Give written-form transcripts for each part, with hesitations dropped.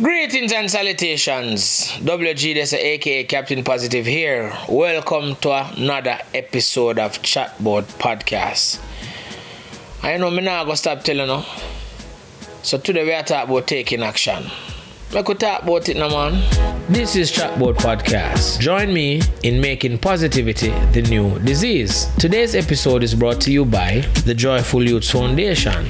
Greetings and salutations. WG this aka Captain Positive here. Welcome to another episode of Chatbout podcast. I know me now go stop telling you. So today we are talking about taking action. I could talk about it now, man. This is Chatbout podcast. Join me in making positivity the new disease. Today's episode is brought to you by the Joyful Youth Foundation.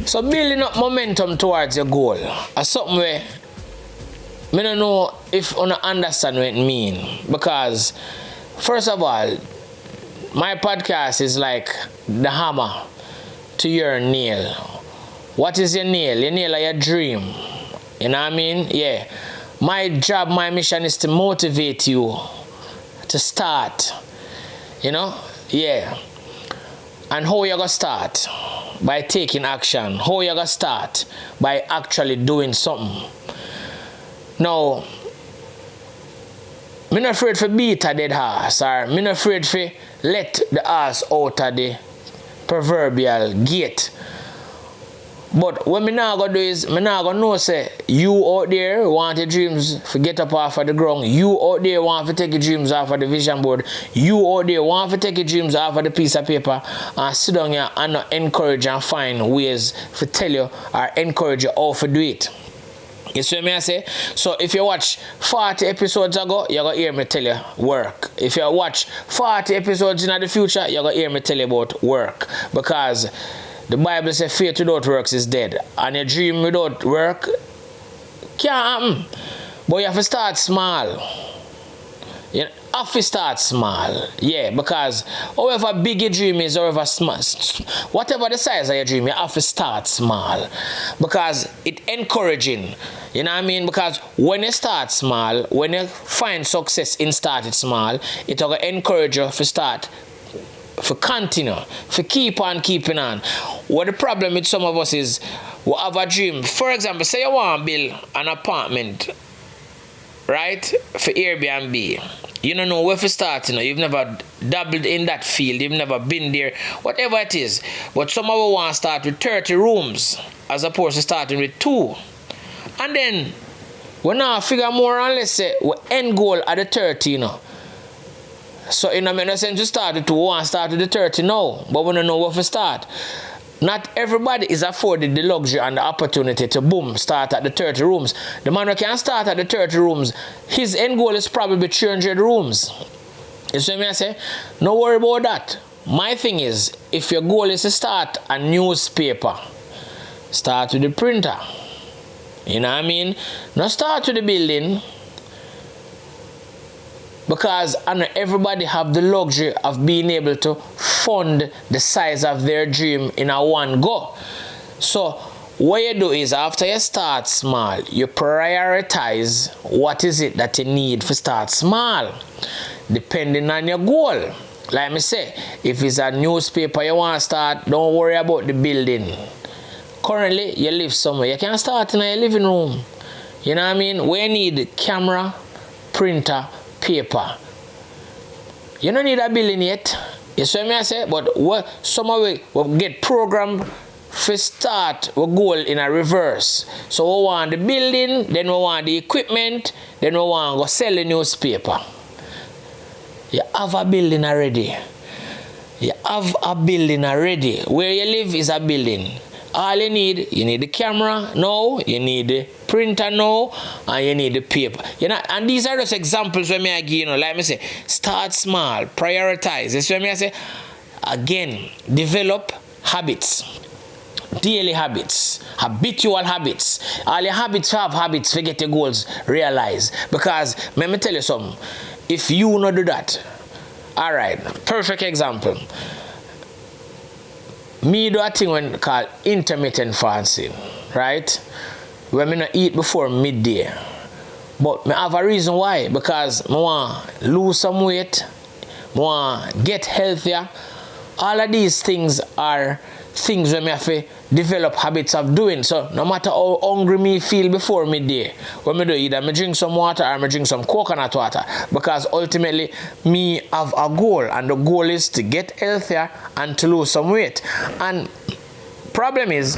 So building up momentum towards your goal is something where I don't know if you understand what it means. Because first of all, my podcast is like the hammer to your nail. What is your nail? Your nail is your dream. You know what I mean? Yeah. My job, my mission is to motivate you to start. You know? Yeah. And how you gonna start? By taking action. How you gonna start? By actually doing something. Now, I'm not afraid to beat a dead horse, or I'm not afraid to let the horse out of the proverbial gate. But what me now gonna do is, me now gonna know say, you out there want your dreams to get up off of the ground. You out there want to take your dreams off of the vision board. You out there want to take your dreams off of the piece of paper and sit down here and not encourage and find ways to tell you or encourage you how to do it. You see what I say? So if you watch 40 episodes ago, you're going to hear me tell you work. If you watch 40 episodes in the future, you're going to hear me tell you about work. Because the Bible says faith without works is dead. And a dream without work can't happen. But you have to start small. You have to start small. Yeah, because however big your dream is, however small, whatever the size of your dream, you have to start small. Because it's encouraging. You know what I mean? Because when you start small, when you find success in starting small, it will encourage you to start, for continue, for keep on keeping on. What the problem with some of us is, we have a dream. For example, say you want to build an apartment, right, for Airbnb. You don't know where to start, you know. You've never dabbled in that field. You've never been there, whatever it is. But some of us want to start with 30 rooms as opposed to starting with 2. And then, we now figure more or less, say, we end goal at the 30, you know. So in a sense to start with 2, we want to start with the 30 now, but we don't know where to start. Not everybody is afforded the luxury and the opportunity to boom, start at the 30 rooms. The man who can start at the 30 rooms, his end goal is probably 300 rooms. You see what I say? No worry about that. My thing is, if your goal is to start a newspaper, start with the printer. You know what I mean? Not start with the building. Because I know everybody have the luxury of being able to fund the size of their dream in a one go. So what you do is, after you start small, you prioritize what is it that you need to start small, depending on your goal. Like me say, if it's a newspaper you want to start, don't worry about the building. Currently, you live somewhere. You can start in your living room. You know what I mean? We need camera, printer, paper. You don't need a building yet. You see what I say? But some of it will get programmed to start a goal in a reverse. So we want the building, then we want the equipment, then we want to go sell the newspaper. You have a building already. You have a building already. Where you live is a building. All you need the camera now, you need the printer now, and you need the paper. You know, and these are just examples where I give, you know, like me say, start small, prioritize. This is where I say, again, develop habits. Daily habits, habitual habits. All your habits have habits to get your goals realized. Because, let me tell you something, if you not do that, all right, perfect example. Me do a thing when called intermittent fasting, right? When me not eat before midday. But me have a reason why. Because I want to lose some weight. I want to get healthier. All of these things are things where I have to develop habits of doing. So no matter how hungry me feel before midday, what I do, either I drink some water or I drink some coconut water. Because ultimately, me have a goal. And the goal is to get healthier and to lose some weight. And problem is,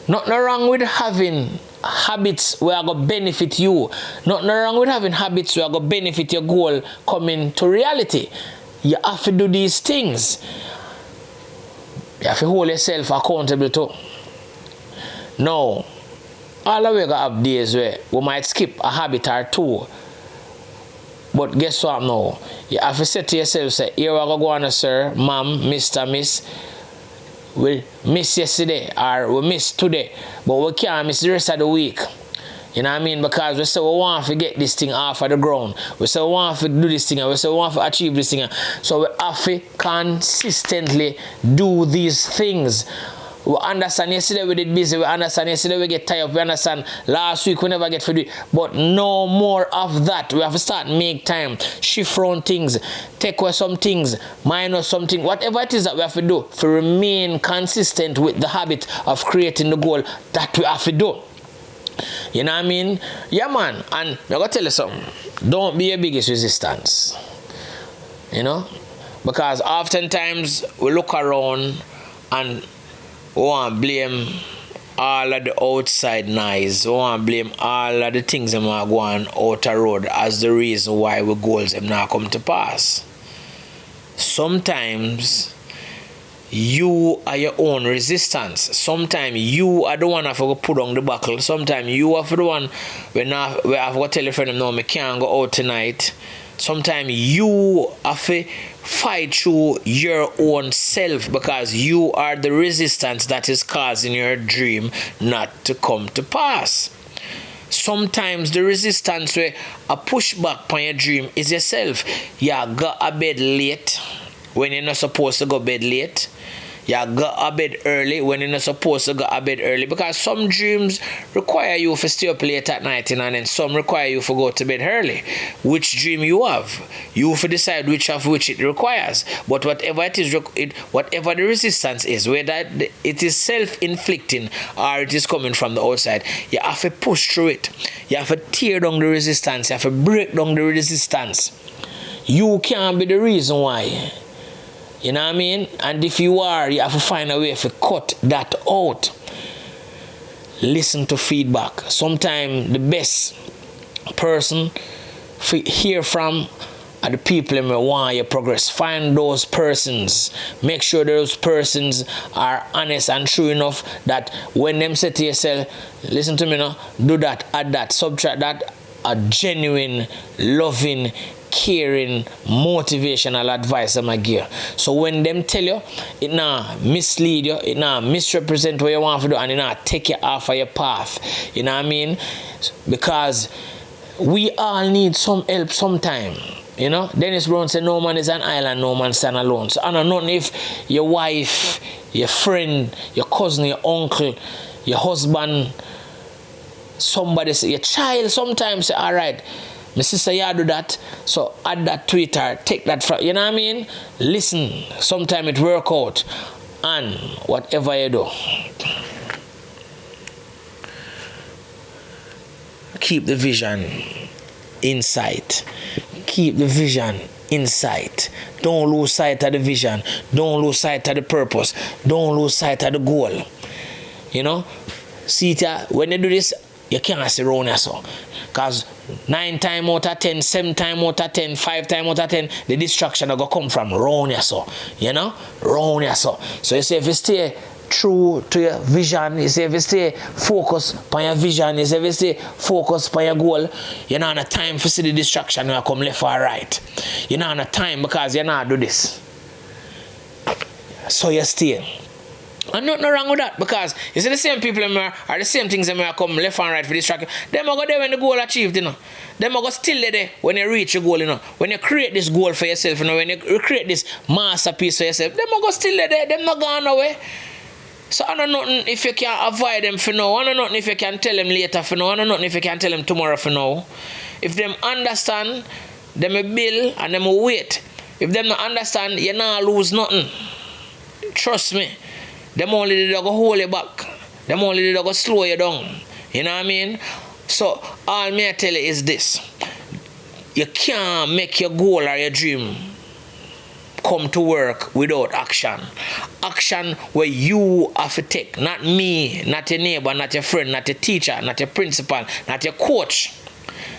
Nothing wrong with having habits where are going to benefit you. Nothing wrong with having habits where are going to benefit your goal coming to reality. You have to do these things. You have to hold yourself accountable too. Now, all of us have days where we might skip a habit or two. But guess what now? You have to say to yourself, say, here we go on, sir, ma'am, Mr., miss. We miss yesterday or we miss today, but we can't miss the rest of the week. You know what I mean? Because we say we want to get this thing off of the ground. We say we want to do this thing and we say we want to achieve this thing. So we have to consistently do these things. We understand yesterday we did busy, we understand yesterday we get tired, we understand last week we never get to do it. But no more of that. We have to start make time, shift around things, take away some things, minus something, whatever it is that we have to do to remain consistent with the habit of creating the goal that we have to do. You know what I mean? Yeah, man. And I'm going to tell you something. Don't be your biggest resistance. You know? Because oftentimes we look around and we want to blame all of the outside noise. We want to blame all of the things that are going out the road as the reason why our goals have not come to pass. Sometimes you are your own resistance. Sometimes you are the one have to put on the buckle. Sometimes you are the one we have to tell your friend, no, I can't go out tonight. Sometimes you have to fight through your own self because you are the resistance that is causing your dream not to come to pass. Sometimes the resistance where a pushback on your dream is yourself. You got a bed late when you're not supposed to go bed late. You go to bed early when you're not supposed to go to bed early, because some dreams require you to stay up late at night, and then some require you to go to bed early. Which dream you have, you have to decide which of which it requires. But whatever it is, whatever the resistance is, whether it is self-inflicting or it is coming from the outside, you have to push through it. You have to tear down the resistance. You have to break down the resistance. You can't be the reason why. You know what I mean? And if you are, you have to find a way to cut that out. Listen to feedback. Sometimes the best person to hear from are the people who want you progress. Find those persons. Make sure those persons are honest and true enough that when them say to yourself, listen to me now, do that, add that, subtract that, a genuine, loving, caring, motivational advice I'm give. So when them tell you, it not mislead you, it not misrepresent what you want to do, and it not take you off of your path. You know what I mean? Because we all need some help sometime. You know, Dennis Brown said, no man is an island, no man stand alone. So I don't know if your wife, your friend, your cousin, your uncle, your husband, somebody say, your child sometimes say, all right, my sister, you do that, so add that to it or take that from, you know what I mean? Listen, sometimes it work out, and whatever you do, keep the vision in sight. Keep the vision in sight. Don't lose sight of the vision. Don't lose sight of the purpose. Don't lose sight of the goal. You know? See it, when you do this, you can't see around yourself. Because 9 times out of 10, 7 times out of 10, 5 times out of 10, the distraction are going to come from around yourself. You know? Around yourself. So you say if you stay true to your vision, you say if you stay focused on your vision, you say if you stay focused on your goal, you're not on time to see the distraction when you come left or right. You're not on time because you're not do this. So you stay. And nothing wrong with that, because you see the same people are the same things that come left and right for distraction. Them are go there when the goal achieved, you know. Them are go still there when you reach your goal, you know. When you create this goal for yourself, you know, when you create this masterpiece for yourself, them are go still there. Them not gone away. So I don't know nothing if you can avoid them for now. I don't know nothing if you can tell them later for now. I don't know nothing if you can tell them tomorrow for now. If them understand, them will build and them will wait. If them not understand, you not lose nothing. Trust me. Them only did go hold you back. Them only did go slow you down. You know what I mean? So all me I tell you is this. You can't make your goal or your dream come to work without action. Action where you have to take, not me, not your neighbor, not your friend, not your teacher, not your principal, not your coach,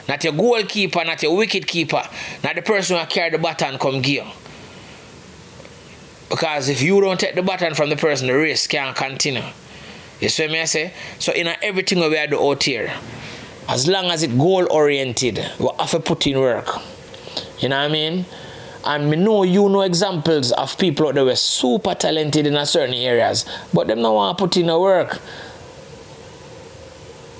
not your goalkeeper, not your wicket keeper, not the person who carry the baton come gear. Because if you don't take the baton from the person, the race can't continue. You see what I say? So in everything we do out here, as long as it goal oriented, we have to put in work. You know what I mean? And me know you know examples of people out there were super talented in a certain areas, but them don't want to put in the work.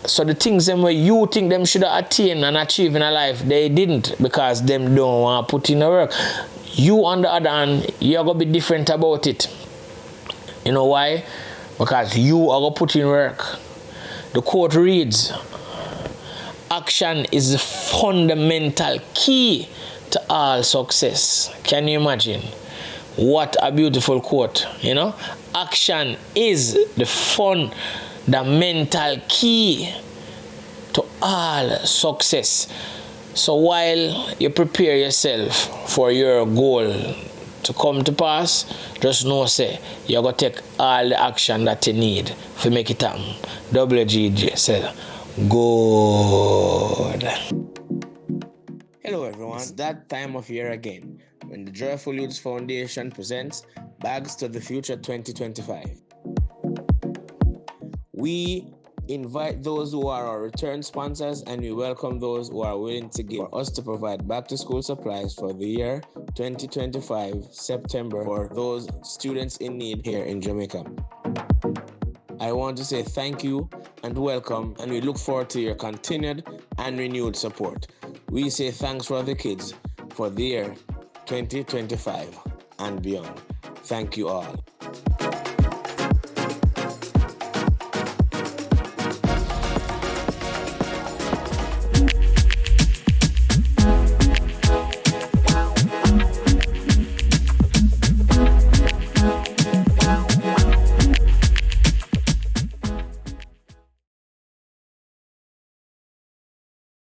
So the things them where you think them should have attained and achieved in a life, they didn't because them don't want to put in the work. You on the other hand, you're going to be different about it. You know why? Because you are going to put in work. The quote reads, action is the fundamental key to all success. Can you imagine? What a beautiful quote, you know? Action is the fundamental key to all success. So while you prepare yourself for your goal to come to pass, just know say you're going to take all the action that you need to make it happen. WGG said, good. Hello everyone, it's that time of year again when the Joyful Youths Foundation presents Bags to the Future 2025. We invite those who are our return sponsors and we welcome those who are willing to give for us to provide back to school supplies for the year 2025 September for those students in need here in Jamaica. I want to say thank you and welcome, and we look forward to your continued and renewed support. We say thanks for the kids for the year 2025 and beyond. Thank you all.